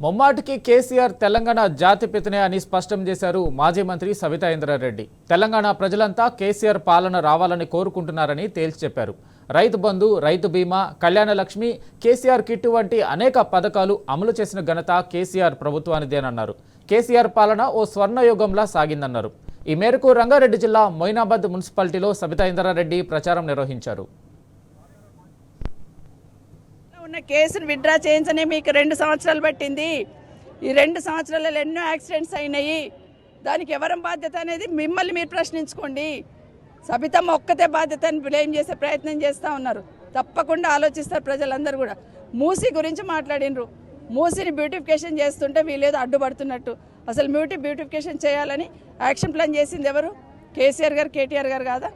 ముమ్మాటికి కేసీఆర్ తెలంగాణ జాతిపితనే అని స్పష్టం చేశారు మాజీ మంత్రి సబితా ఇంద్రారెడ్డి. తెలంగాణ ప్రజలంతా కేసీఆర్ పాలన రావాలని కోరుకుంటున్నారని తేల్చి చెప్పారు. రైతు బంధు, రైతు బీమా, కళ్యాణ లక్ష్మి, కేసీఆర్ కిట్టు వంటి అనేక పథకాలు అమలు చేసిన ఘనత కేసీఆర్ ప్రభుత్వానిదేనన్నారు. కేసీఆర్ పాలన ఓ స్వర్ణయుగంలా సాగిందన్నారు. ఈ మేరకు రంగారెడ్డి జిల్లా మొయినాబాద్ మున్సిపాలిటీలో సబితా ఇంద్రారెడ్డి ప్రచారం నిర్వహించారు. ఉన్న కేసును విత్డ్రా చేయించనే మీకు 2 సంవత్సరాలు పట్టింది. ఈ 2 సంవత్సరాలలో ఎన్నో యాక్సిడెంట్స్ అయినాయి. దానికి ఎవరం బాధ్యత అనేది మిమ్మల్ని మీరు ప్రశ్నించుకోండి. సబితమ్మ ఒక్కతే బాధ్యతని బ్లేమ్ చేసే ప్రయత్నం చేస్తూ ఉన్నారు. తప్పకుండా ఆలోచిస్తారు ప్రజలందరూ కూడా. మూసీ గురించి మాట్లాడినరు. మూసీని బ్యూటిఫికేషన్ చేస్తుంటే వీళ్ళేదో అడ్డుపడుతున్నట్టు. అసలు బ్యూటిఫికేషన్ చేయాలని యాక్షన్ ప్లాన్ చేసింది ఎవరు? కేసీఆర్ గారు, కేటీఆర్ గారు కాదా?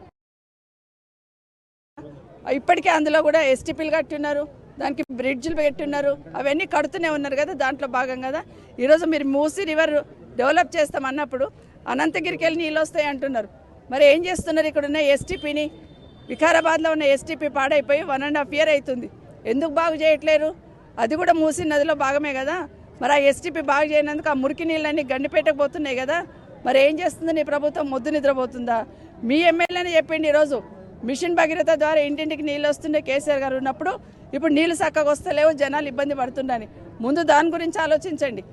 ఇప్పటికే అందులో కూడా ఎస్టీపీలు కట్టున్నారు, దానికి బ్రిడ్జ్లు పెట్టున్నారు, అవన్నీ కడుతూనే ఉన్నారు కదా. దాంట్లో భాగం కదా. ఈరోజు మీరు మూసీ రివర్ డెవలప్ చేస్తామన్నప్పుడు అనంతగిరికి వెళ్ళి నీళ్ళు వస్తాయి అంటున్నారు. మరి ఏం చేస్తున్నారు? ఇక్కడ ఉన్న ఎస్టీపీని, వికారాబాద్లో ఉన్న ఎస్టీపీ పాడైపోయి 1.5 year అవుతుంది. ఎందుకు బాగు చేయట్లేరు? అది కూడా మూసీ నదిలో భాగమే కదా. మరి ఆ ఎస్టీపీ బాగు చేయనందుకు ఆ మురికి నీళ్ళన్నీ గండిపేటకు పోతున్నాయి కదా. మరి ఏం చేస్తుంది నీ ప్రభుత్వం? మొద్దు నిద్రపోతుందా? మీ ఎమ్మెల్యేనే చెప్పిండి ఈరోజు మిషన్ భగీరథ ద్వారా ఇంటింటికి నీళ్ళు వస్తుండే కేసీఆర్ గారు ఉన్నప్పుడు ఇప్పుడు నీళ్ళు చక్కగా వస్తలేవు, జనాలు ఇబ్బంది పడుతుండని. ముందు దాని గురించి ఆలోచించండి.